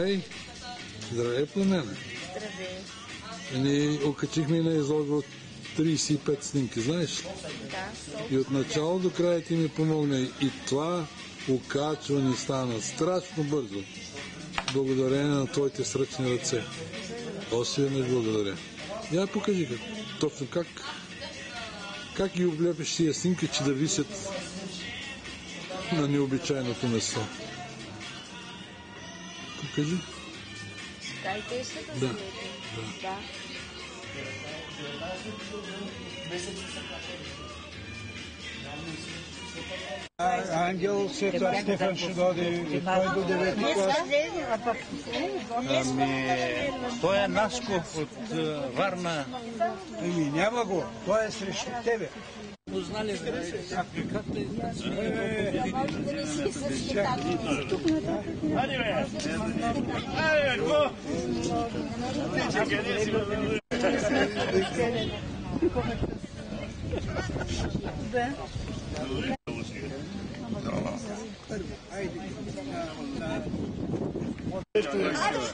Ей, здравей, племена. Здравей. Ни окачихме на изложба 35 снимки, знаеш? Да, И от начало до края ти ми помогна. И това окачване стана страшно бързо. Благодарение на твоите сръчни ръце. Още веднъж благодаря. Я покажи точно как ги облепиш тия снимки, че да висят на необичайното место. Покажи. Дайте се да Да. да. Ангел, след това Стефан ще дойде. Той до 9 клас. Той е Насков от Варна. Няма го. Той е срещу тебе. Познали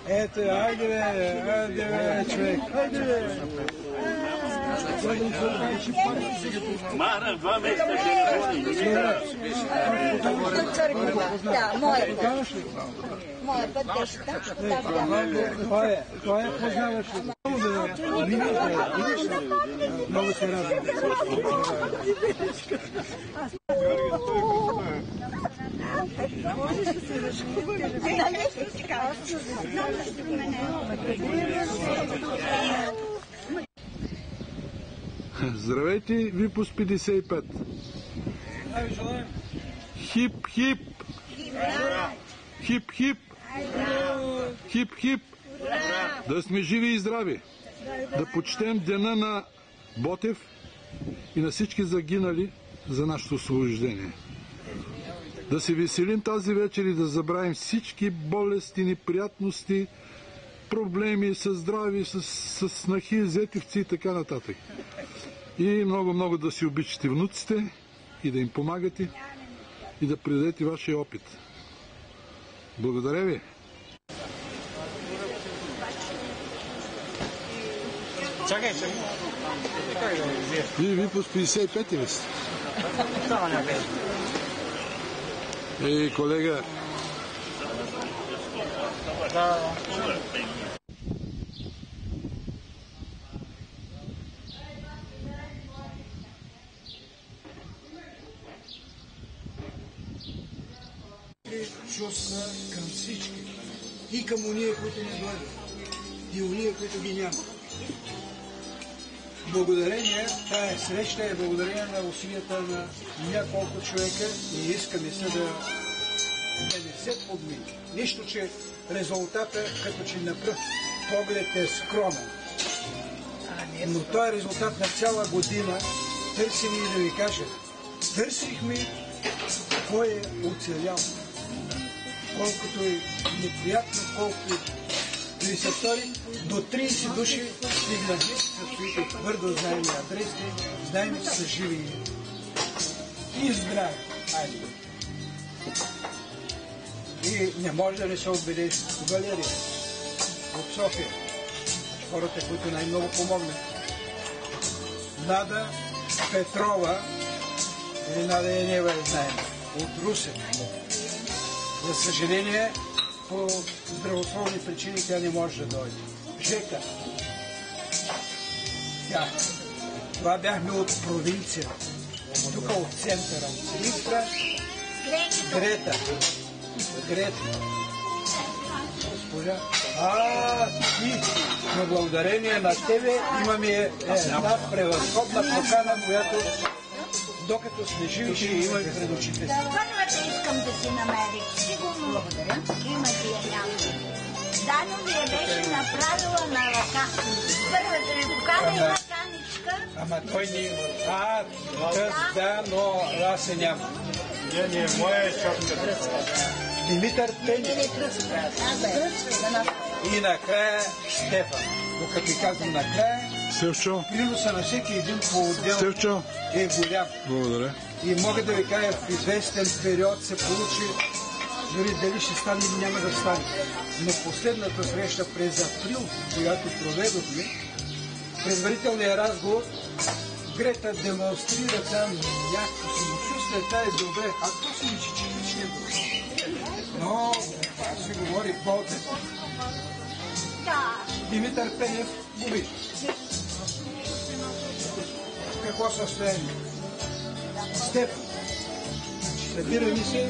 Ето, айде бе, човек. Айде бе. Махна 2 месеца Да, моя път беше там. Той е познаваш. Много се радвам. Здравейте, Випус 55. Хип, хип. Хип, хип. Хип, хип. Да сме живи и здрави. Да почетем дена на Ботев и на всички загинали за нашето освобождение. Да се веселим тази вечер и да забравим всички болести, неприятности, проблеми с здрави, с снахи, зетивци и така нататък. И много да си обичате внуците и да им помагате и да предадете вашия опит. Благодаря ви! Чакай. Вие Випус 55 ли сте? Ей, колега! Чувства към всички. И към уния, които не дойдат. И уния, които ги няма. Благодарение, тая среща е благодарение на усилията на няколко човека и искаме се да не се подмини. Нищо, че резултата, като че на пръв поглед е скромен. Но той е резултат на цяла година. Търсим и да ви кажа. Търсихме кой е оцелял. Колкото е неприятно, колкото да ви се стори, до 30 души стигнахме, за които твърдо знаем адресите, знаем, че са живи и здрави. Айде. И не може да не се отбележи Валерия от София, хората, които най-много помогнат. Нада Петрова, или Нада Енева, знаем, от Русе. За съжаление, по здравословни причини тя не може да дойде. Жека. Тя. Това бяхме от провинция. Тук от центъра, от Силистра. Грета. Госпожа. Ти. Но благодарение на тебе имаме една превъзходна покана, която докато сме живи, ще имаме пред очите си. Първата искам да си намеря. Сигурно благодаря. Има ти я някой. Дано ми я беше направила на ръка. Първата ми покана има каничка. Ама той не има. Да, но аз се няма. Не, моя е чопка. Димитър Пени. И накрая Стефан. Но като ви казвам накрая, Стефчо. приноса на всеки един по-отдел е голям. Благодаря. И мога да ви кажа, в известен период се получи дори дали ще стане или няма да стане. Но последната среща през април, която проведохме, предварителният разговор, Грета демонстрира там някакво самочувствие, тя е добре. А то си личи, че личи е добре. Но, това си говори Ботев. Димитър Пенев го вижда. Какво състояние? Стефан. Събираме се.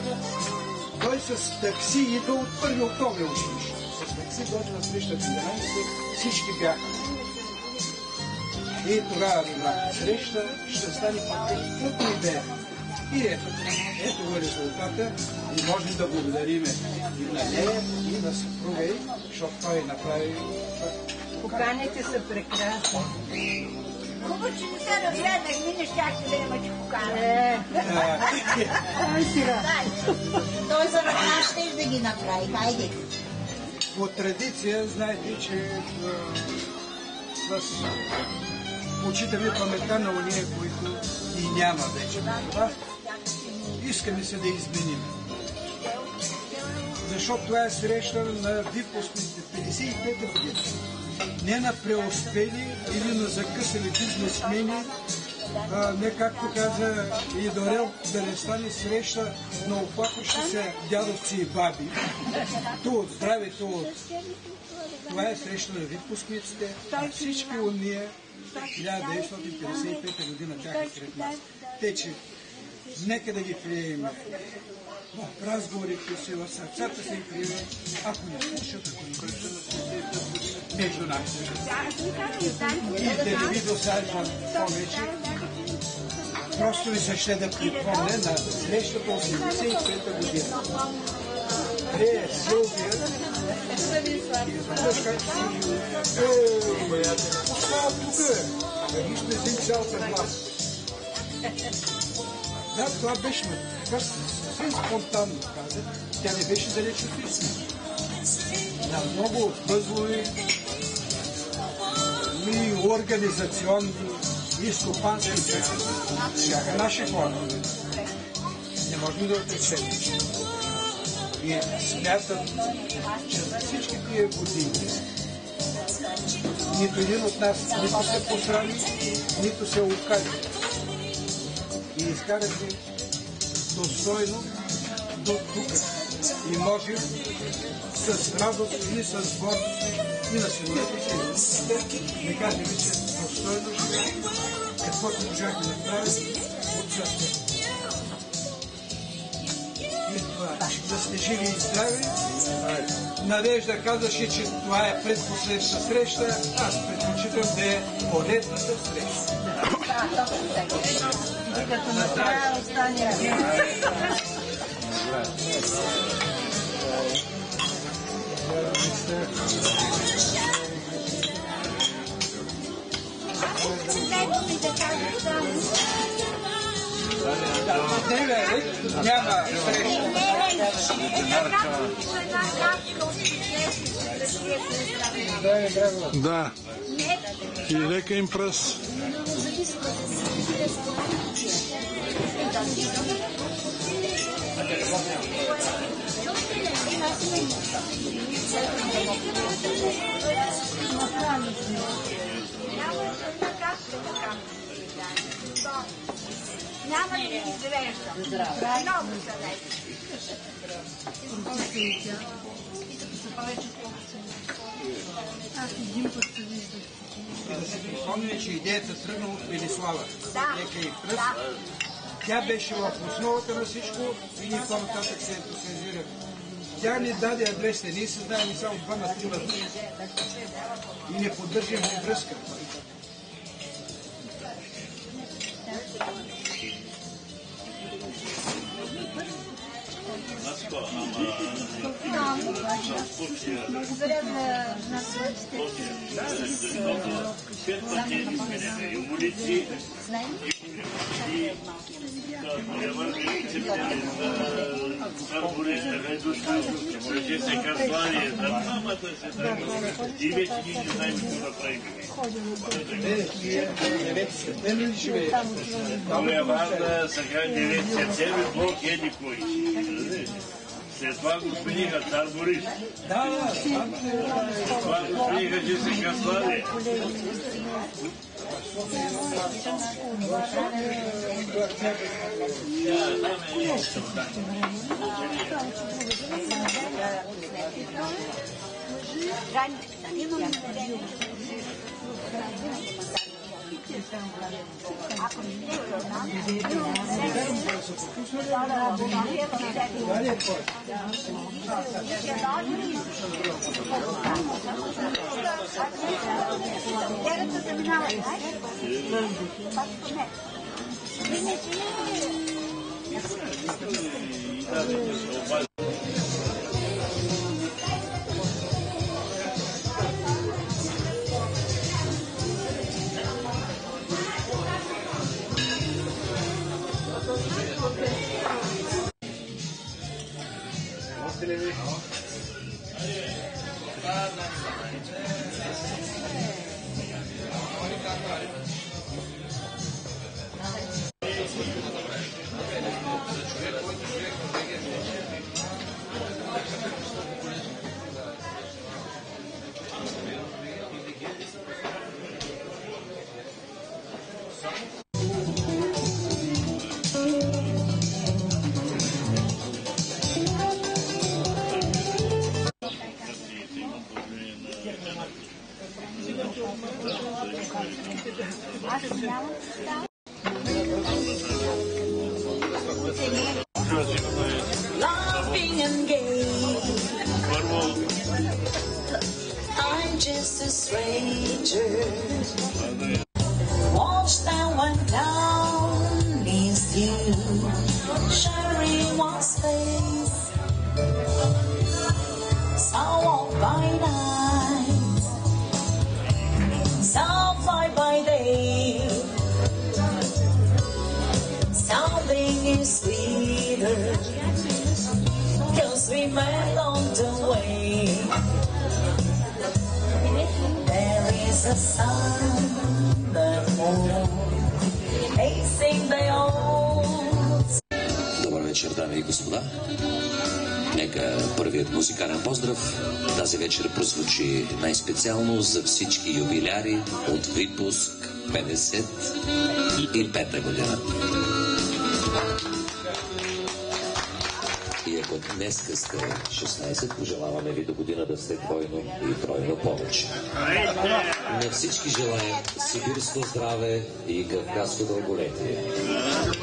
Той с такси идва от 1 октомври училище. С такси дойде на срещата 11, всички бяха. И тогава среща ще стане пак каквото идея. И ето го резултата и можем да благодарим и на нея, и на съпруга й, защото той направи. Поканите са прекрасни. Хубаво, че не се разгледах, ние щяхте да имате покана. Той за ръка ще да ги направи. Хайде. По традиция, знаете, че почитаме паметта на уния, които и няма вече. Искаме се да изменим. Защото това е среща на випускните 55-та година. Не на преуспели или на закъсали бизнесмени, не както каза Идорел, да не стане среща на оплакващи се дядовци и баби. То от здраве, то от... Това е среща на випускниците. Всички уния 1955 година бяха сред нас. Те, че нека да ги приемем в разговорите си, в сърцата си приемем, ако не слушат, ако не пръщат между нас. И да не ви досаждам повече. Просто ви се ще да припомня на срещата 85-та година. Силвия остава тук, вижте си цялата власт. Да, това беше така съвсем спонтанно каза. Тя не беше далеч от истина. На много възлови и организационни и стопански бяха наши хора. Не можем да отречем. И смятам, че за всички тия години нито един от нас нито се посрами, нито се окажи. И изкарахме достойно до тук. И можем с радост и с гордост и на синовете си да кажем, че достойно живеем, каквото можахме да направим от частта. Да сте живи и здрави. Надежда казаше, че това е предпоследната среща. Аз предпочитам да е поредната среща. Като накрая остане. Няма среща. Да. И лека им пръст. Няма ли изрежда? Много са вече. И да се припомня, че идеята тръгна от Велислава. Лека и пръст. Тя беше в основата на всичко и ние по-нататък се ентусиазираме. Тя ни даде адреса, ние създаваме само 2 на 3 дни и не поддържаме връзка. Благодаря на своите. След това господиха цар Борис. Да. Това господиха Жисика Слави. Laughing and gay, I'm just a stranger. Watch that one down is you, sharing one space. So walk by night, so fly by day. Something is sweeter, 'cause we met on the way. There is a sun, the moon, facing the old. Добър вечер, дами и господа. Нека първият музикален поздрав тази вечер прозвучи най-специално за всички юбиляри от випуск 55-та година. И ако днеска сте 16, пожелаваме ви до година да сте двойно и тройно повече. На всички желаем сибирско здраве и кавказско дълголетие.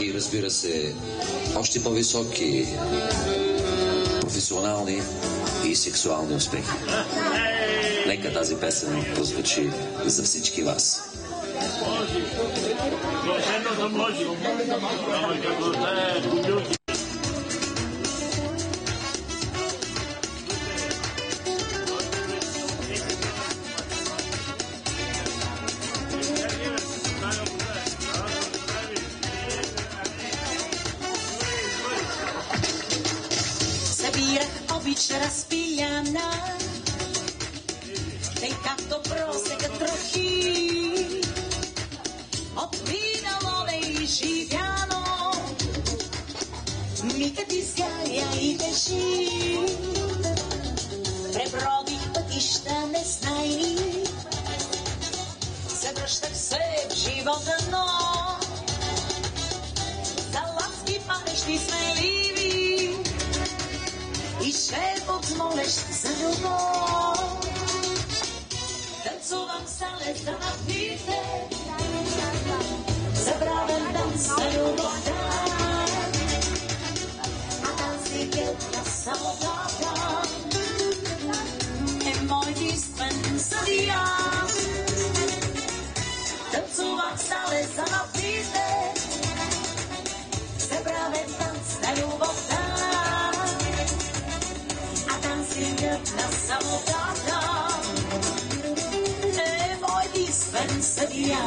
И разбира се, още по-високи професионални и сексуални успехи. Нека тази песен прозвучи за всички вас. Събирах обич разпияна, тъй както просекат трохи от минало неизживяно. Мигът изгаря и тежи, пребродих пътища незнайни, се връщах се в живота, но за ласки панещи смеливи и шепот молещ за любов. Танцувам салета на птице, забравен танц на любовта, а танцигът на самотата е мой единствен съдия. Танцувам салета на птице, забравен танц на любовта, на самотата е мой единствен съдия.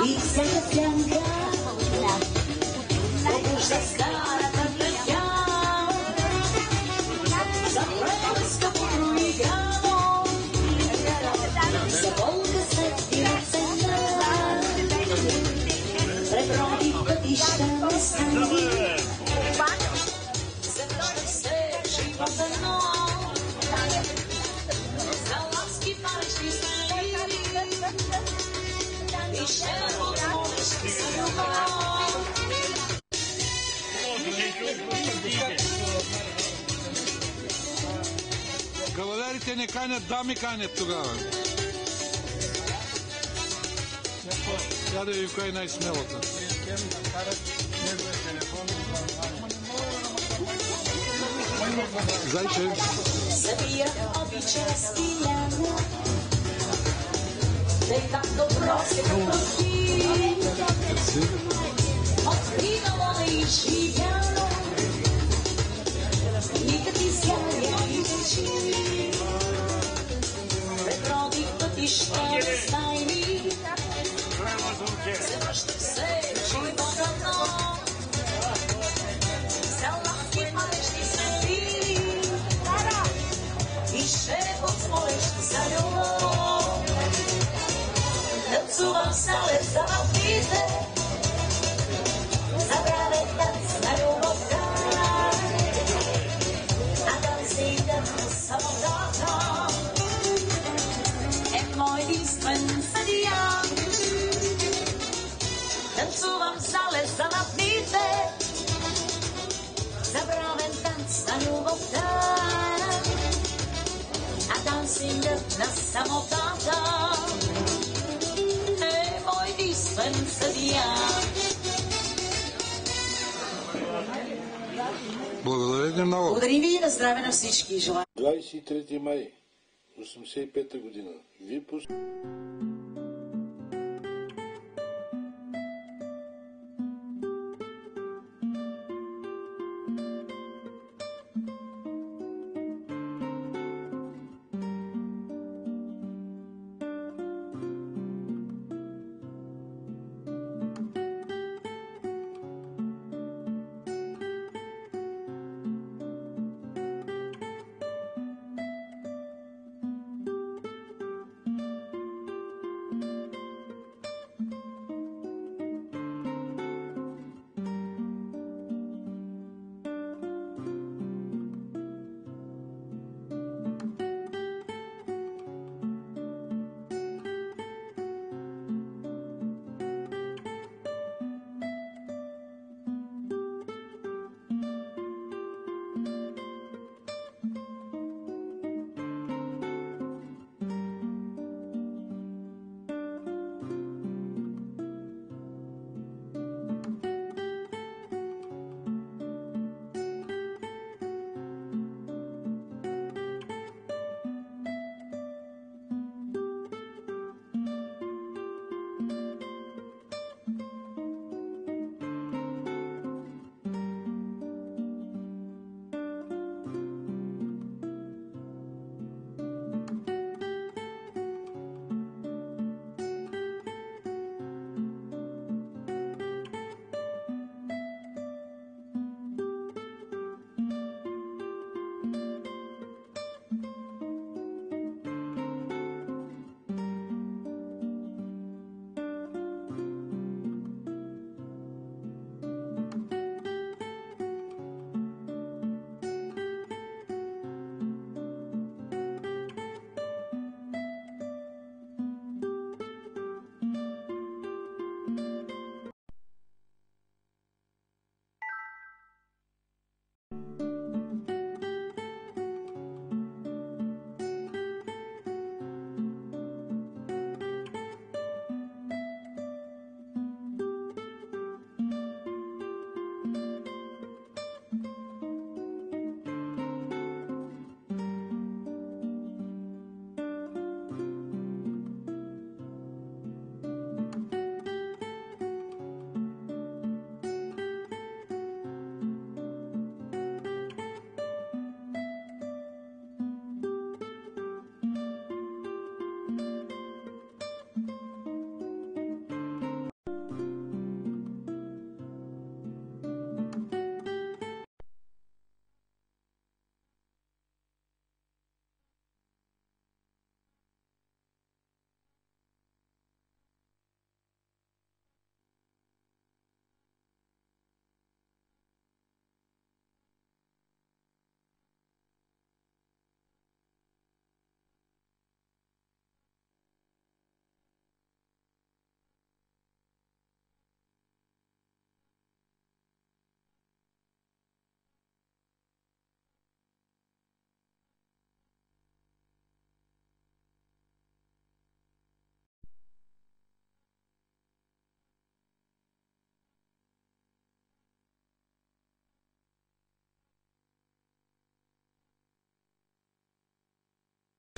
и всяка сянка побужда старата петя. За прелеска подругано, за болка светлина цена, преброди пътища не стани, се връща се живота но, за ласки парещи смели, и ще отмолиш за любов. Кавалерите не канят, дами канят тогава. Тя да ви кой е най-смелата. Зайче. Забия обича Стиляна, тъй так добро се върхи, откривало и живяно, никът изгаря и вечи, преброди пътища безтайни, се връща се живота но, за ласки палещи свети, и ще подсмолиш за любов. Танцувам сале за вълните, забравен танц на любовта, а танцигът на самотата е мой единствен съдия. Танцувам сале за вълните, забравен танц на любовта, а танцигът на самотата е мой единствен съдия. Благодаря ви много. Благодарим ви и на здраве на всички. Желая. 23 май 85 година. Випуск.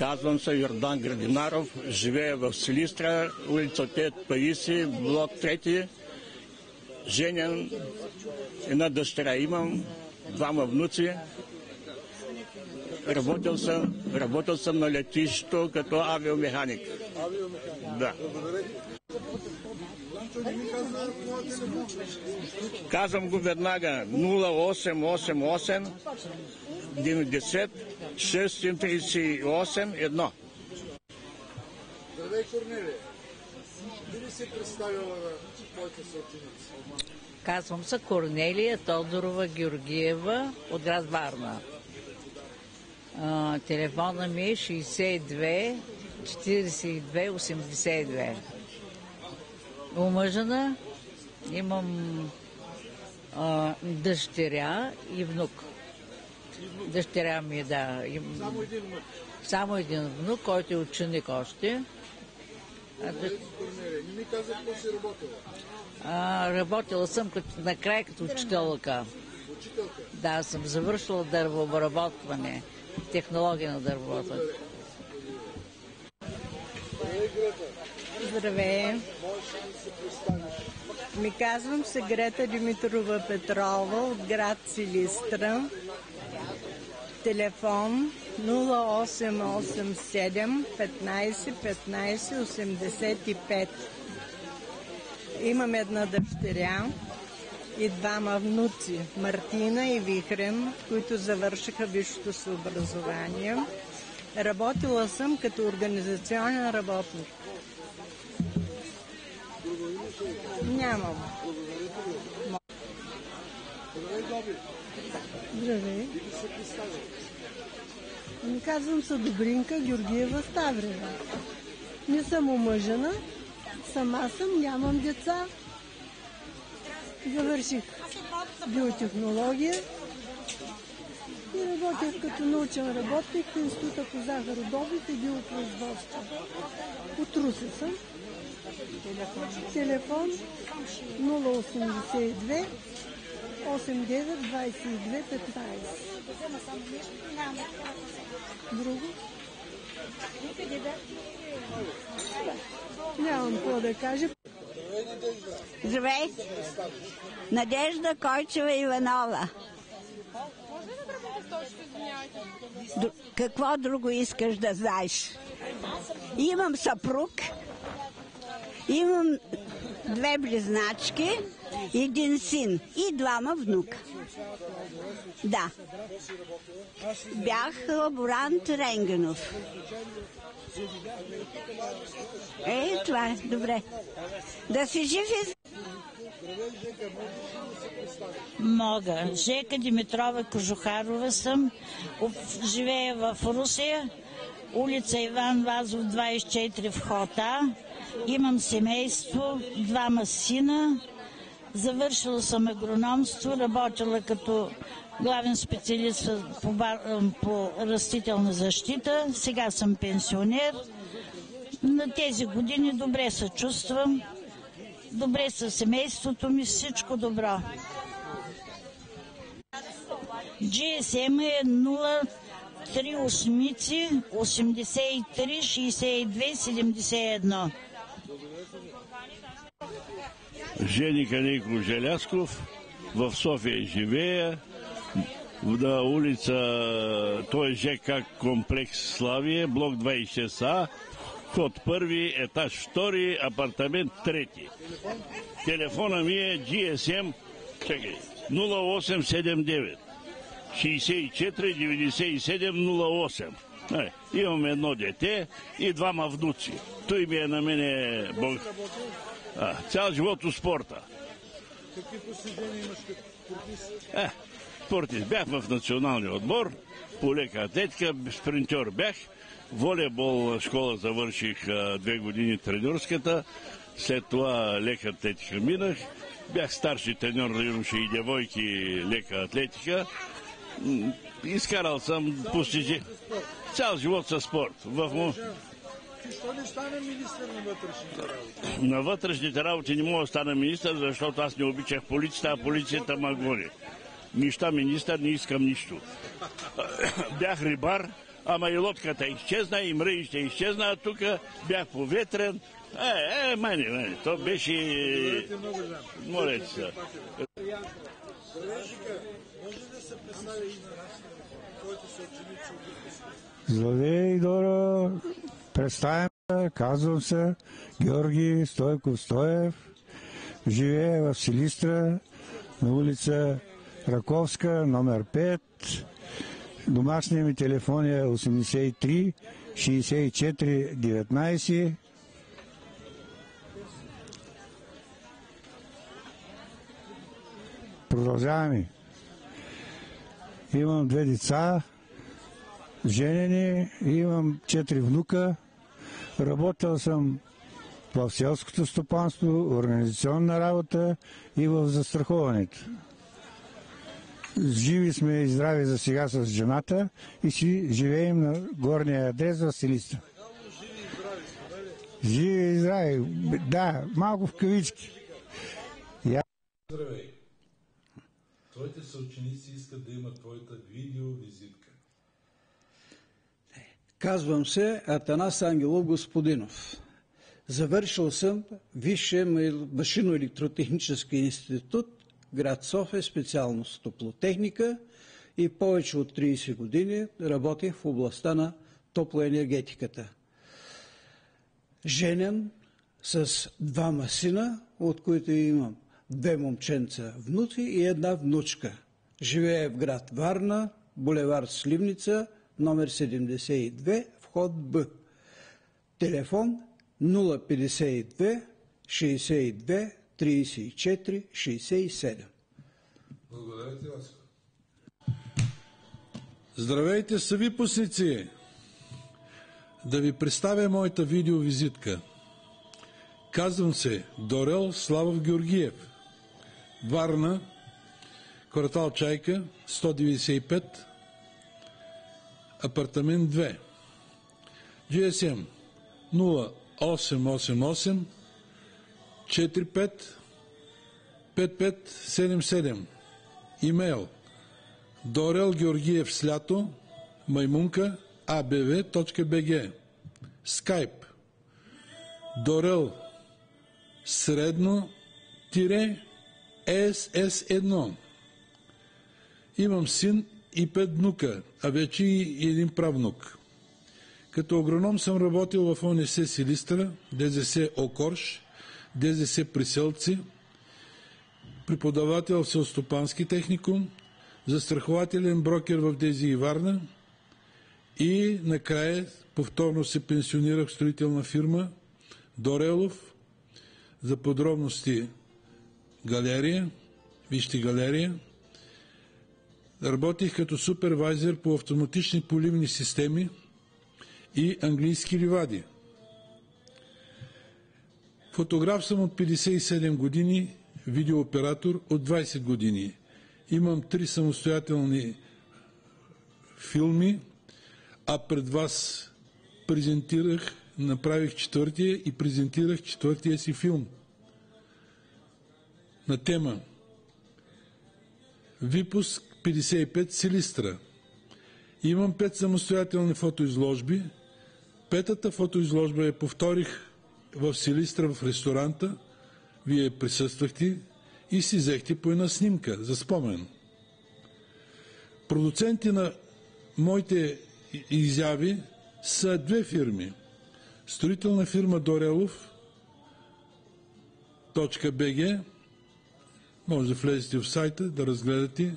Казвам се Йордан Градинаров, живея в Силистра, улица Тет Паиси, блок 3. Женен, една дъщеря имам, 2 внуци. Работил съм на летището като авиомеханик. Да. Казвам го веднага. 0888 90 638 1. Здравей, Корнелия. Би ли се представила на твоите съотечественици? Казвам се Корнелия Тодорова Георгиева от град Варна. Телефона ми е 62 42 82. Омъжена, имам дъщеря и внук. Дъщеря ми, да. Само един внук? Само един внук, който е ученик още. Корнелия, не ми каза какво си работила? Работила съм накрая като учителка. Учителка? Да, съм завършила дървообработване, технология на дървообработване. Здравей! Ми казвам се Грета Димитрова Петрова от град Силистра. Телефон 0887 15 15 85. Имам една дъщеря и 2 внуци, Мартина и Вихрен, които завършиха висшето си образование. Работила съм като организационен работник. Нямам. Здравей. Казвам се Добринка Георгиева Ставрева. Не съм омъжена, сама съм, нямам деца. Завърших биотехнология и работех като научен работник в Института по захародобив и биопроизводство. От Русе съм. Телефон 082 89 22 15. Друго? Нямам какво да кажа. Здравей! Надежда Койчева Иванова. Какво друго искаш да знаеш? Имам съпруг, имам 2 близначки, 1 син и 2 внука. Да. Бях лаборант Ренгенов. Това е добре. Да си жив и... Мога. Жека Димитрова Кожухарова съм. Живея в Русия. Улица Иван Вазов, 24 вход А. Имам семейство, 2 сина. Завършила съм агрономство, работила като главен специалист по растителна защита. Сега съм пенсионер. На тези години добре се чувствам. Добре със семейството ми, всичко добро. GSM е 038 83 62 71. Женика Нико Желясков, в София живея, на улица, той е ЖК комплекс Славие, блок 26А, вход 1, етаж 2, апартамент 3. Телефона ми е GSM 0879 64 97 08. Имам 1 дете и 2 внуци. Той ми е на мене Бог. Цял живот от спорта. Какви постижения имаш като спортист? Спортист. Бях в националния отбор, по лека атлетика, спринтьор бях. Волейбол школа завърших 2 години треньорската. След това лека атлетика минах. Бях старши треньор на юноши и девойки лека атлетика. Изкарал съм постижения. Цял живот със спорт. Защо не стана министър на вътрешните работи? На вътрешните работи не мога да стана министър, защото аз не обичах полицията, а полицията ме гони. Нища министър, не искам нищо. Бях рибар, ама и лодката изчезна, и мрежите изчезна, а тук бях поветрен. Мани, то беше... Молете се. Злодей Доро, представям се, казвам се Георги Стойков Стоев, живея в Силистра, на улица Раковска, номер 5. Домашният ми телефон е 83 64 19. Продължаваме. Имам 2 деца, женени, имам 4 внука. Работил съм в селското стопанство, организационна работа и в застраховането. Живи сме и здрави за сега с жената и си живеем на горния адрес в Силистра. Живи и здрави. Да, малко в кавички. Здравей! Твоите съученици искат да имат твоята видеовизитка. Казвам се Атанас Ангелов Господинов. Завършил съм Висше машино-електротехнически институт, град София, специалност топлотехника и повече от 30 години работех в областта на топлоенергетиката. Женен с 2 сина, от които имам 2 момченца внуци и 1 внучка. Живея в град Варна, булевард Сливница, номер 72, вход Б. Телефон 052 62 34 67. Благодаря ти, Васко. Здравейте, съвипускници! Да ви представя моята видеовизитка. Казвам се Дорел Славов Георгиев. Варна, квартал Чайка, 195, апартамент 2. GSM 0888 45 5577. Имейл Дорел Георгиев слято маймунка abv.bg. Скайп Дорел средно SS1. Имам син и 5 внука, а вече и 1 правнук. Като агроном съм работил в ОНС Силистра, ДЗС Окорш, ДЗС Приселци, преподавател в селстопански техникум, застрахователен брокер в ДЗ и Варна и накрая повторно се пенсионирах в строителна фирма Дорелов. За подробности галерия, вижте галерия. Работих като супервайзер по автоматични поливни системи и английски ливади. Фотограф съм от 57 години, видеооператор от 20 години. Имам 3 самостоятелни филми, а пред вас презентирах, направих 4-тия и презентирах 4-тия си филм на тема Випуск 55 Силистра. Имам 5 самостоятелни фотоизложби. 5-та фотоизложба я повторих в Силистра в ресторанта. Вие присъствахте и си взехте по една снимка за спомен. Продуценти на моите изяви са 2 фирми. Строителна фирма Дорелов .bg. Може да влезете в сайта, да разгледате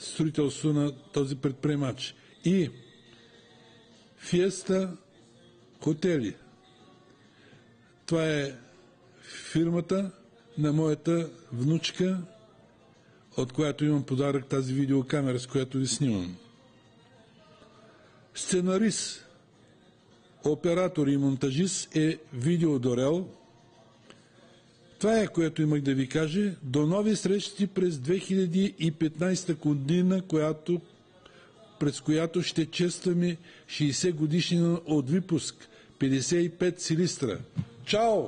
строителство на този предприемач. И Фиеста хотели. Това е фирмата на моята внучка, от която имам подарък тази видеокамера, с която ви снимам. Сценарист, оператор и монтажист е Видео Дорел. Това е, което имах да ви кажа. До нови срещи през 2015 година, през която ще честваме 60 годишнина от випуск 55 Силистра. Чао!